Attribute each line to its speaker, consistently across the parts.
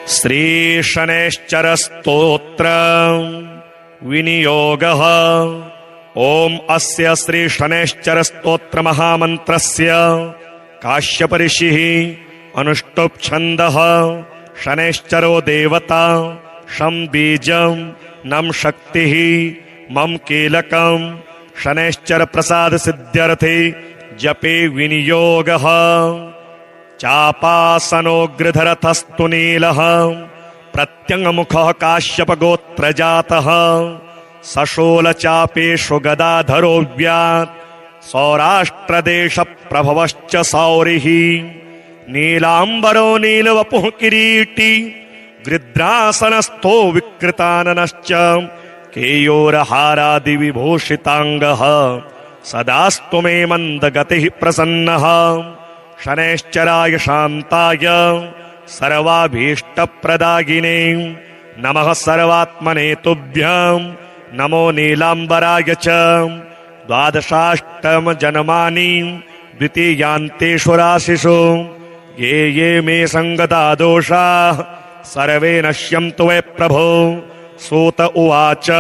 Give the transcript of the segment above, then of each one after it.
Speaker 1: श्रीशनैश्चरस्तोत्र विनियोगः। ओम अस्य श्रीशनैश्चरस्तोत्र महामन्त्रस्य काश्यपऋषिः अनुष्टुप् छन्दः। शनैश्चरो देवता शं बीजं नम शक्तिः मम कीलकम्। शनैश्चर प्रसाद सिद्ध्यर्थे जपे विनियोगः। चापासनोग्रधरथस्तु नीलः प्रत्यङ्मुखः काश्यपगोत्रजातः। सशूलचापेषु गदाधरो व्यात् सौराष्ट्रदेशप्रभवश्च सौरिः। नीलाम्बरो नीलवपुः किरीटी गृध्रासनस्थो विकृताननश्च। केयूरहारादिविभूषिताङ्गः सदास्तु मे मन्दगतिः प्रसन्नः। शनैश्चराय शान्ताय सर्वाभीष्टप्रदायिने नमः सर्वात्मने तुभ्यं। नमो नीलाम्बराय च। द्वादशाष्टमजन्मानि द्वितीयान्तेषु राशिषु ये ये मे सङ्गता दोषाः सर्वे नश्यन्तु वै प्रभो। सूत उवाच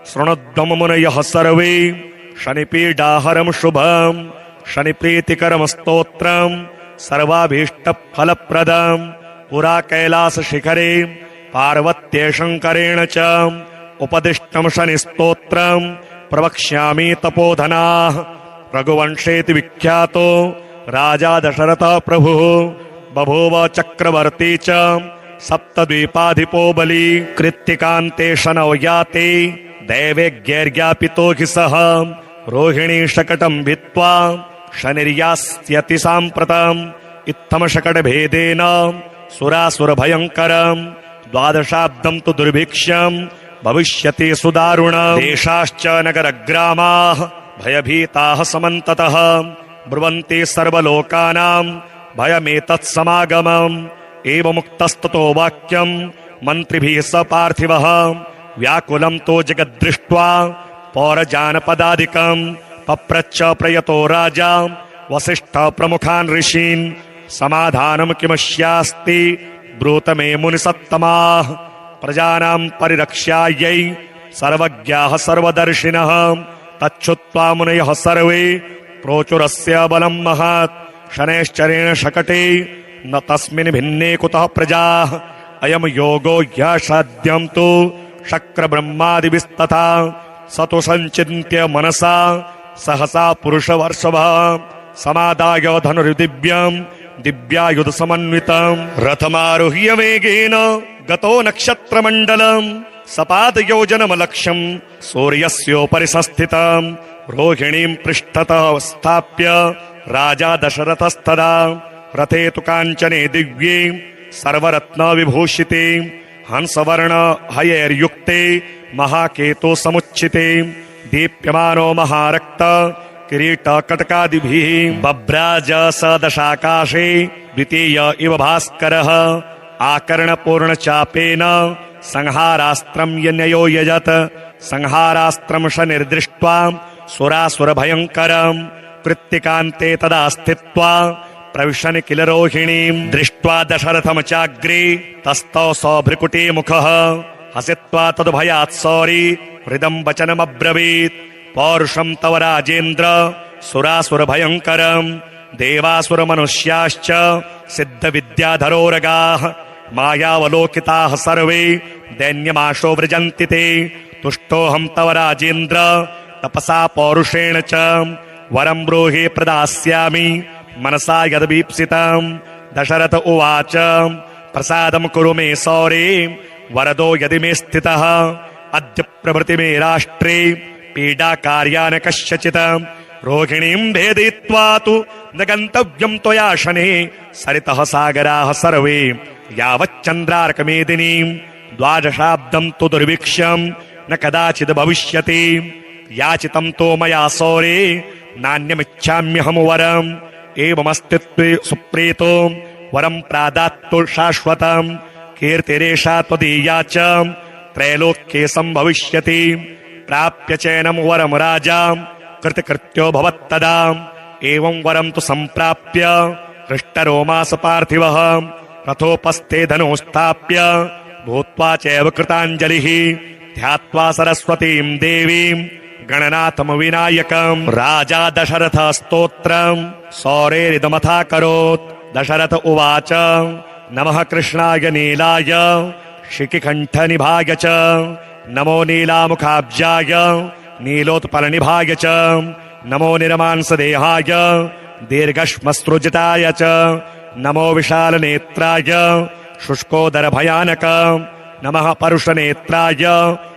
Speaker 1: शृणुध्वं मुनयः सर्वे शनिपीडाहरं शुभं शनिप्रीतिकरं स्तोत्रं सर्वाभीष्टफलप्रदं। पुरा कैलासशिखरे पार्वत्ये शङ्करेण च उपदिष्टं शनिस्तोत्रं प्रवक्ष्यामि तपोधनाः। रघुवंशेति विख्यातो राजा दशरथः प्रभुः बभूव चक्रवर्ती च सप्तद्वीपाधिपो बली। कृत्तिकान्ते शनौ याते दैवेज्ञैर्ज्ञापितो हि सः। रोहिणी शकटं भित्त्वा शनिर्यास्यति साम्प्रतम्। इत्थं शकटभेदेन सुरासुरभयङ्करम्। द्वादशाब्दं तु दुर्भिक्षं भविष्यति सुदारुणम्। देशाश्च नगरग्रामाः भयभीताः समन्ततः ब्रुवन्ति सर्वलोकानां भयमेतत्समागमम्। एवमुक्तस्ततो वाक्यं मन्त्रिभिः स पार्थिवः। व्याकुलं तो जगद्दृष्ट्वा पौरजानपदादिकं पप्रच्छ प्रयतो राजा वसिष्ठः प्रमुखान् ऋषीन्। समाधानं किमस्यास्ति ब्रूत मे मुनिसत्तमाः। प्रजानां परिरक्ष्यायै सर्वज्ञाः सर्वदर्शिनः तच्छ्रुत्वा मुनयः सर्वे प्रोचुरस्य बलं महत्। शनैश्चरेण शकटे न तस्मिन् भिन्ने कुतः प्रजाः। अयं योगो ह्यसाध्यं तु शक्रब्रह्मादिभिस्तथा। स तु सञ्चिन्त्य मनसा सहसा पुरुषवर्षभः समादाय धनुर्दिव्यं दिव्यायुधसमन्वितं। रथमारुह्य वेगेन गतो नक्षत्रमण्डलम् सपादयोजनमलक्ष्यं सूर्यस्योपरि संस्थितं। रोहिणीं पृष्ठतः स्थाप्य राजा दशरथस्तदा। रथे तु काञ्चने दिव्ये सर्वरत्नविभूषिते हंसवर्ण हयैर्युक्ते महाकेतो समुच्चिते। दीप्यमानो महारक्त किरीटकटकादिभिः बभ्राज स दशाकाशे द्वितीय इव भास्करः। आकर्णपूर्णचापेन संहारास्त्रं यन्यो यजत। संहारास्त्रं शनिर्दृष्ट्वा सुरासुरभयङ्करम्। कृत्तिकान्ते तदा स्थित्वा प्रविशन् किल रोहिणीं। दृष्ट्वा दशरथं चाग्रे तस्थौ सौभ्रिकुटी मुखः। हसित्वा तद्भयात् सौरी हृदं वचनमब्रवीत्। पौरुषं तव राजेन्द्र सुरासुरभयङ्करम्। देवासुरमनुष्याश्च सिद्धविद्याधरोरगाः मायावलोकिताः सर्वे दैन्यमाशो व्रजन्ति ते। तुष्टोऽहं तव राजेन्द्र तपसा पौरुषेण च। वरं ब्रूहि प्रदास्यामि मनसा यद्वीप्सितम्। दशरथ उवाच प्रसादं कुरु मे सौरे वरदो यदि मे स्थितः। अद्य प्रभृति मे राष्ट्रे पीडाकार्या न कस्यचित्। रोहिणीं भेदयित्वा तु न गन्तव्यं त्वया शने। सरितः सागराः सर्वे यावच्चन्द्रार्कमेदिनीं। द्वादशाब्दं तु दुर्भिक्षं न कदाचिद् भविष्यति। याचितं तो मया सौरे नान्यमिच्छाम्यहं वरम्। एवमस्तित्वे सुप्रीतो वरं प्रादात्तु शाश्वतम्। कीर्तिरेषा त्वदीया च त्रैलोक्ये सम्भविष्यति। प्राप्य चैनं वरं राजा कृतकृत्यो भवत्तदा। एवं वरं तु सम्प्राप्य हृष्टरोमास पार्थिवः रथोपस्थे धनुस्थाप्य भूत्वा चैव कृताञ्जलिः ध्यात्वा सरस्वतीम् देवीम् गणनाथम् विनायकम् राजा दशरथ स्तोत्रम् सौरेरिदमथाकरोत् दशरथ उवाच नमः कृष्णाय नीलाय शिखिकण्ठनिभाय च नमो नीलामुखाब्जाय नीलोत्पलनिभाय च नमो निरमांसदेहाय दीर्घश्मश्रुजिताय च नमो विशालनेत्राय शुष्कोदरभयानक नमः परुषनेत्राय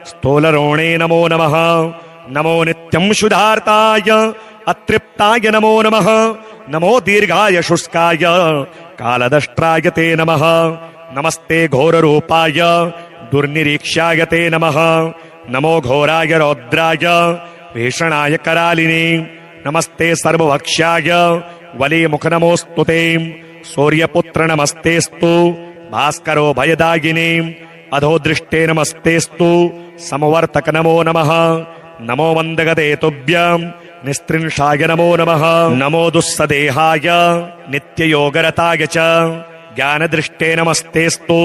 Speaker 1: स्थूलरोणे नमो नमः नमो नित्यं शुद्धार्ताय अतृप्ताय नमो नमः नमो दीर्घाय शुष्काय कालदष्ट्राय ते नमः नमस्ते घोररूपाय दुर्निरीक्ष्याय ते नमः नमो घोराय रौद्राय भीषणाय करालिने नमस्ते सर्वभक्ष्याय वलीमुख नमोऽस्तु ते सूर्यपुत्र नमस्तेस्तु भास्करो भयदायिने अधोदृष्टे नमस्तेस्तु समवर्तक नमो नमः नमो मन्दगते तुभ्यम् निस्त्रिंशाय नमो नमः नमो दुस्सदेहाय नित्ययोगरताय च ज्ञानदृष्टे नमस्तेस्तु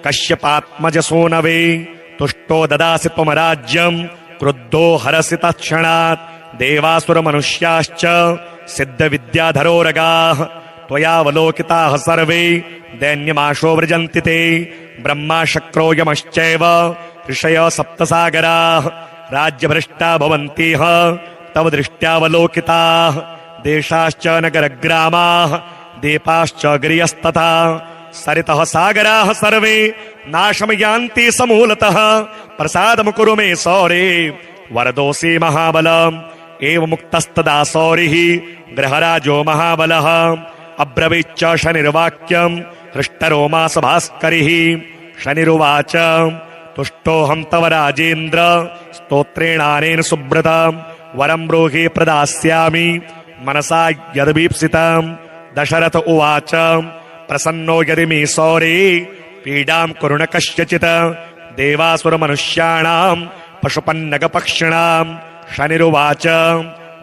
Speaker 1: कश्यपात्मज सूनवे तुष्टो ददासि त्वमराज्यम् क्रुद्धो हरसि तत्क्षणात् देवासुरमनुष्याश्च सिद्धविद्याधरोरगाः त्वयावलोकिताः सर्वे दैन्यमाशो व्रजन्ति ते ब्रह्मा शक्रो यमश्चैव ऋषयः सप्तसागराः राज्यभ्रष्टा भवन्तीह तव दृष्ट्यावलोकिताः देशाश्च नगरग्रामाः दीपाश्च गिरियस्तथा सरितः सागराः सर्वे नाशं यान्ति समूलतः प्रसादं कुरु मे सौरे वरदोऽसि महाबलम् एवमुक्तस्तदा सौरिः गृहराजो महाबलः अब्रवीच्च शनिर्वाक्यम् हृष्टरोमास भास्करिः शनिरुवाच तुष्टोऽहं तव राजेन्द्र स्तोत्रेणानेन सुब्रतम् वरं ब्रूहि प्रदास्यामि मनसा यदभीप्सितम् दशरथ उवाच प्रसन्नो यदि मे सौरे पीडां कुरु न कस्यचित् देवासुरमनुष्याणाम् पशुपन्नगपक्षिणाम् शनिरुवाच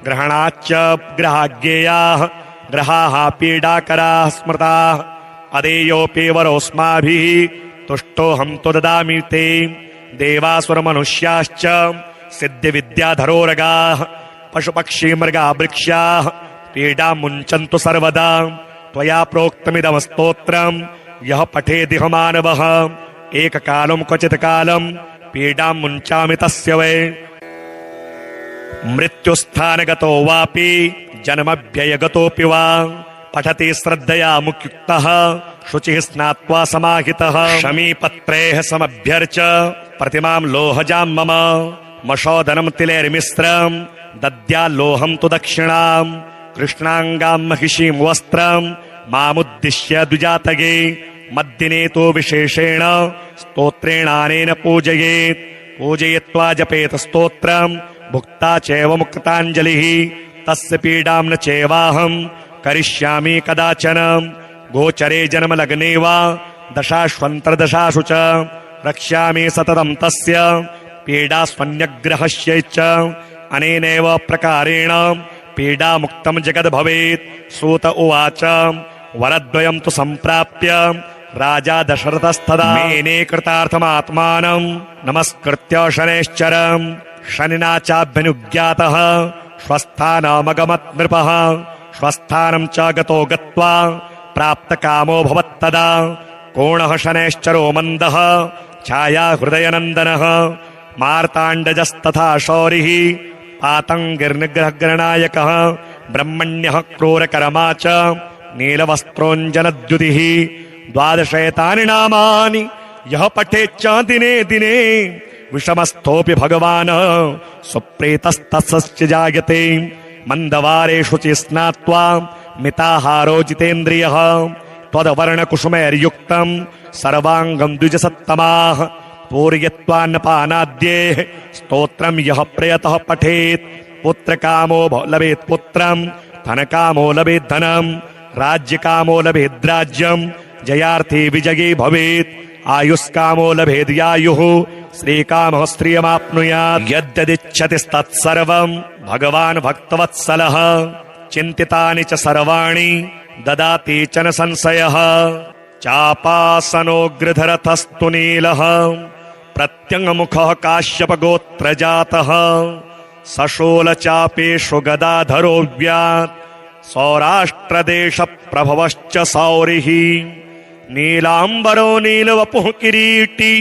Speaker 1: ग्रहणाच्च ग्रहाज्ञेयाः ग्रहाः पीडाकराः स्मृताः अदेयोऽपि वरोऽस्माभिः तुष्टोऽहं तु ददामि ते देवासुरमनुष्याश्च सिद्धिविद्याधरोरगाः पशुपक्षी मृगा वृक्षाः पीडां मुञ्चन्तु सर्वदा त्वया प्रोक्तमिदं स्तोत्रम् यः पठेदिह मानवः एककालं क्वचित् कालं पीडां मुञ्चामि तस्य वै मृत्युस्थानगतो वापि जन्मभ्ययगतोऽपि वा पठति श्रद्धया मुक्युक्तः शुचिः स्नात्वा समाहितः शमीपत्रैः समभ्यर्च प्रतिमां लोहजां मम मशोदनं तिलैर्मिश्रम् दद्याल्लोहं तु दक्षिणाम् कृष्णाङ्गां महिषीं वस्त्रम् मामुद्दिश्य द्विजातये मद्दिने तु विशेषेण स्तोत्रेणानेन पूजयेत् पूजयित्वा जपेत स्तोत्रम् भुक्ता चैव मुक्ताञ्जलिः तस्य पीडां न चैवाहं करिष्यामि कदाचन गोचरे जन्मलग्ने वा दशाश्वन्तर्दशासु च रक्ष्यामि सततं तस्य पीडास्वन्यग्रहस्यैश्च अनेनैव प्रकारेण पीडामुक्तं जगद् भवेत् सूत उवाच वरद्वयं तु सम्प्राप्य राजा दशरथस्तदा मेने कृतार्थमात्मानं नमस्कृत्य शनैश्चरम् शनिना चाभ्यनुज्ञातः स्वस्थानमगमत् नृपः स्वस्थानं च गतो गत्वा प्राप्तकामो भवत्तदा कोणः शनैश्चरो मन्दः छाया हृदयनन्दनः मार्ताण्डजस्तथा शौरिः पातङ्गिर्निग्रहग्रनायकः ब्रह्मण्यः क्रूरकर्मा च नीलवस्त्रोञ्जनद्युतिः 12 नामानि यः पठेच्च दिने दिने विषमस्थोऽपि भगवान् सुप्रीतस्तस्य जायते मन्दवारेषु च स्नात्वा मिताहारो जितेन्द्रियः त्वद्वर्णकुसुमैर्युक्तम् सर्वाङ्गम् द्विजसत्तमाः पूरयित्वान्नपानाद्ये स्तोत्रम् यः प्रयतः पठेत् पुत्रकामो लभेत् पुत्रम् धनकामो लभेत् धनम् राज्यकामो लभेत् राज्यम् जयार्थी विजयी भवेत् आयुष्कामो लभेद्यायुः श्रीकामः श्रियमाप्नुयात् यद्यदिच्छतिस्तत्सर्वम् भगवान् भक्तवत्सलः चिन्तितानि च सर्वाणि ददाति च न संशयः चापासनोग्रधरथस्तु नीलः प्रत्यङ्मुखः काश्यपगोत्रजातः सशूलचापेषु गदाधरो व्यात् सौराष्ट्रदेशप्रभवश्च सौरिः नीलाम्बरो नीलवपुः किरीटी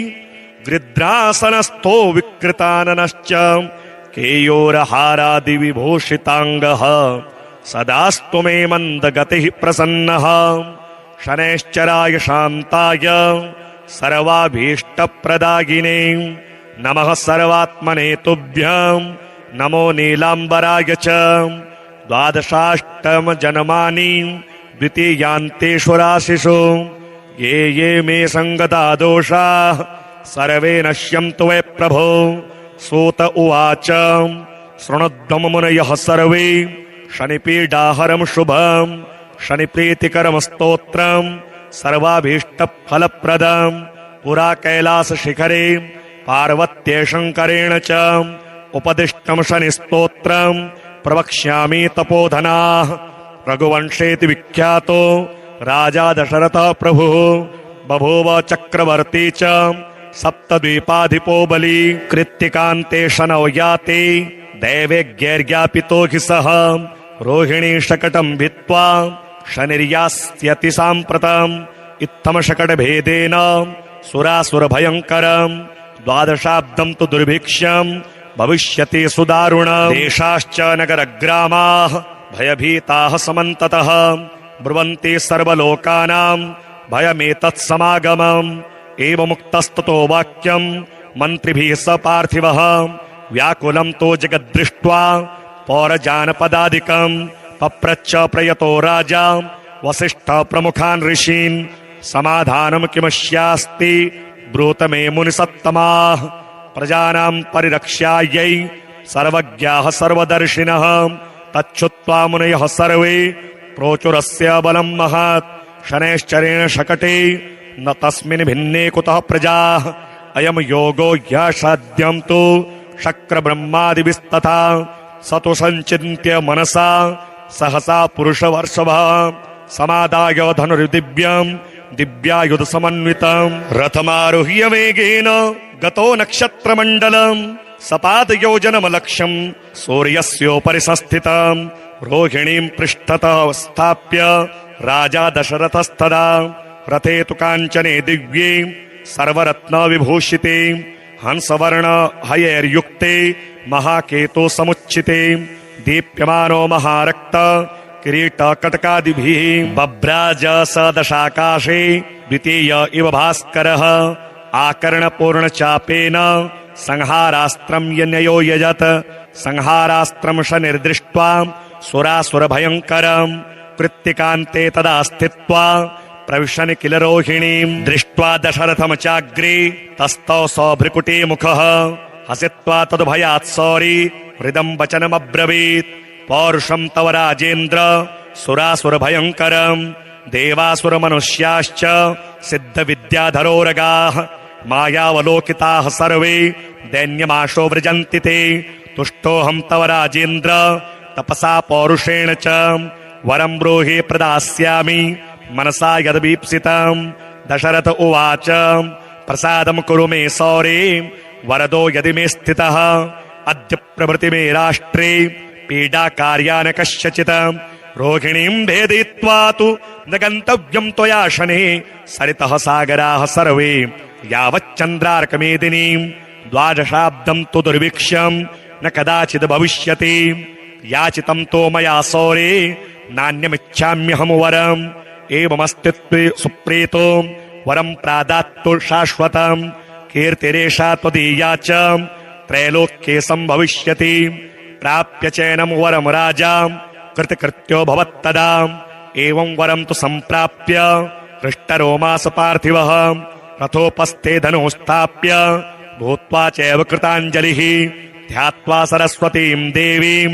Speaker 1: गृध्रासनस्थो विकृताननश्च केयोरहारादिविभूषिताङ्गः सदास्तु मे मन्दगतिः प्रसन्नः शनैश्चराय शान्ताय सर्वाभीष्टप्रदायिने नमः सर्वात्मने तुभ्यं नमो नीलाम्बराय च द्वादशाष्टमजन्मानि द्वितीयान्तेषु राशिषु ये ये मे सङ्गता दोषाः सर्वे नश्यन्तु वै प्रभो। सूत उवाच शृणुध्वं मुनयः सर्वे शनिपीडाहरं शुभं शनिप्रीतिकरं स्तोत्रं सर्वाभीष्टफलप्रदं पुरा कैलासशिखरे पार्वत्यै शङ्करेण च उपदिष्टं शनिस्तोत्रं प्रवक्ष्यामि तपोधनाः। रघुवंशेति विख्यातो राजा दशरथः प्रभुः बभूव चक्रवर्ती च सप्तद्वीपाधिपो बली कृत्तिकान्ते शनौ याति दैवेज्ञैर्ज्ञापितो हि सः रोहिणी शकटं भित्त्वा शनिर्यास्यति साम्प्रतम् इत्थं शकटभेदेन सुरासुरभयङ्करम् द्वादशाब्दं तु दुर्भिक्षम् भविष्यति सुदारुणम्। देशाश्च नगरग्रामाः भयभीताः समन्ततः ब्रुवन्ति सर्वलोकानां भयमेतत्समागमम्। एवमुक्तस्ततो वाक्यम् मन्त्रिभिः स पार्थिवः व्याकुलं तो जगद्दृष्ट्वा पौरजानपदादिकम् पप्रच्छ प्रयतो राजा वसिष्ठः प्रमुखान् ऋषीन् समाधानं किमस्यास्ति ब्रूत मे मुनिसत्तमाः। प्रजानां परिरक्ष्यायै सर्वज्ञाः सर्वदर्शिनः तच्छ्रुत्वा मुनयः सर्वे प्रोचुरस्य बलं महत् शनैश्चरेण शकटे न तस्मिन् भिन्ने कुतः प्रजाः अयं योगो ह्यसाध्यं तु शक्रब्रह्मादिभिस्तथा स तु सञ्चिन्त्य मनसा सहसा पुरुषवर्षभः समादाय धनुर्दिव्यं दिव्यायुधसमन्वितं रथमारुह्य वेगेन गतो नक्षत्रमण्डलम् सपादयोजनमलक्ष्यं सूर्यस्योपरि संस्थितं रोहिणीं पृष्ठतः स्थाप्य राजा दशरथस्तदा रथे तु काञ्चने दिव्ये सर्वरत्नविभूषिते हंसवर्ण हयैर्युक्ते महाकेतो समुच्चिते दीप्यमानो महारक्त किरीटकटकादिभिः बभ्राज स दशाकाशे द्वितीय इव भास्करः आकर्णपूर्णचापेन संहारास्त्रं यन्यो यजत संहारास्त्रं शनिर्दृष्ट्वा सुरासुरभयङ्करम् कृत्तिकान्ते तदा स्थित्वा प्रविशन् किल रोहिणीं दृष्ट्वा दशरथं चाग्रे तस्थौ सौभ्रिकुटे मुखः हसित्वा तद्भयात् सौरी हृदं वचनमब्रवीत् पौरुषं तव राजेन्द्र सुरासुरभयङ्करम् देवासुरमनुष्याश्च सिद्धविद्याधरोरगाः मायावलोकिताः सर्वे दैन्यमाशो व्रजन्ति ते तुष्टोऽहं तव राजेन्द्र तपसा पौरुषेण च वरं ब्रूहि प्रदास्यामि मनसा यद्वीप्सितम्। दशरथ उवाच प्रसादं कुरु मे सौरे वरदो यदि मे स्थितः अद्य प्रभृति मे राष्ट्रे पीडा कार्यान कस्यचित् रोहिणीं भेदयित्वा तु न गन्तव्यं त्वया शने सरितः सागराः सर्वे यावच्चन्द्रार्कमेदिनीं द्वादशाब्दं तु दुर्भिक्षं न कदाचिद् भविष्यति याचितं तो मया सौरे नान्यमिच्छाम्यहं वरम् एवमस्ति सुप्रीतो वरं प्रादात्तु शाश्वतं कीर्तिरेषा त्वदीया च त्रैलोक्ये सम्भविष्यति प्राप्य चैनं वरं राजा कृतकृत्यो भवत्तदा एवं वरं तु सम्प्राप्य हृष्टरोमास पार्थिवः रथोपस्थे धनुस्थाप्य भूत्वा चैव कृताञ्जलिः ध्यात्वा सरस्वतीं देवीं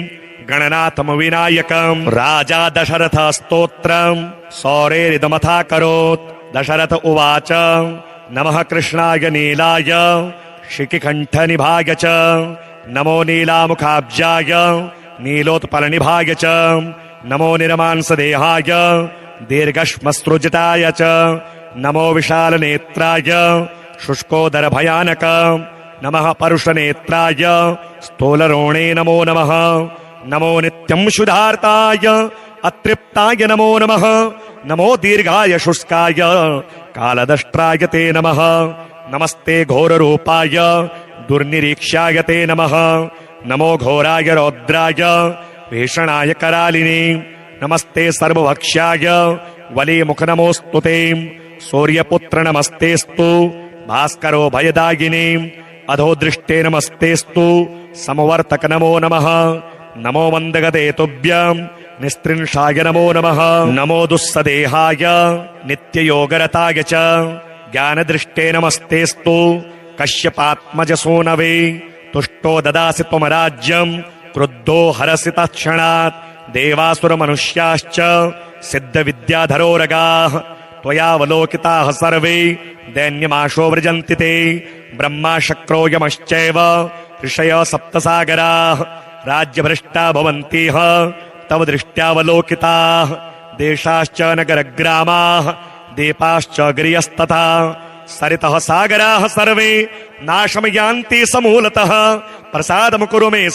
Speaker 1: गणनाथं विनायकम् राजा दशरथ स्तोत्रम् सौरेरिदमथाकरोत्। दशरथ उवाच नमः कृष्णाय नीलाय शिखिकण्ठनिभाय च नमो नीलामुखाब्जाय नीलोत्पलनिभाय च नमो निरमांसदेहाय दीर्घश्मश्रुजिताय च नमो विशालनेत्राय शुष्कोदरभयानक नमः परुषनेत्राय स्थूलरोणे नमो नमः नमो नित्यं शुद्धार्ताय अतृप्ताय नमो नमः नमो दीर्घाय शुष्काय कालदष्ट्राय ते नमः नमस्ते घोररूपाय दुर्निरीक्ष्याय ते नमः नमो घोराय रौद्राय भीषणाय करालिने नमस्ते सर्वभक्ष्याय वलीमुख नमोऽस्तु ते सूर्यपुत्र नमस्तेस्तु भास्करो भयदायिने अधोदृष्टे नमस्तेस्तु समवर्तक नमो नमः नमो मन्दगते तुभ्यं निस्त्रिंशाय नमो नमः नमो दुस्सदेहाय नित्ययोगरताय च ज्ञानदृष्टे नमस्तेस्तु कश्यपात्मज सूनवे तुष्टो ददासि त्वमराज्यं क्रुद्धो हरसि तत्क्षणात् देवासुरमनुष्याश्च सिद्धविद्याधरोरगाः त्वयावलोकिताः सर्वे दैन्यमाशो व्रजन्ति ते ब्रह्मा शक्रो यमश्चैव ऋषयः सप्तसागराः राज्यभ्रष्टा भवन्तीह तव दृष्ट्यावलोकिताः देशाश्च नगरग्रामाः दीपाश्च गिर्यस्तथा सरितः सागराः सर्वे नाशं यान्ति समूलतः प्रसादं कुरु मे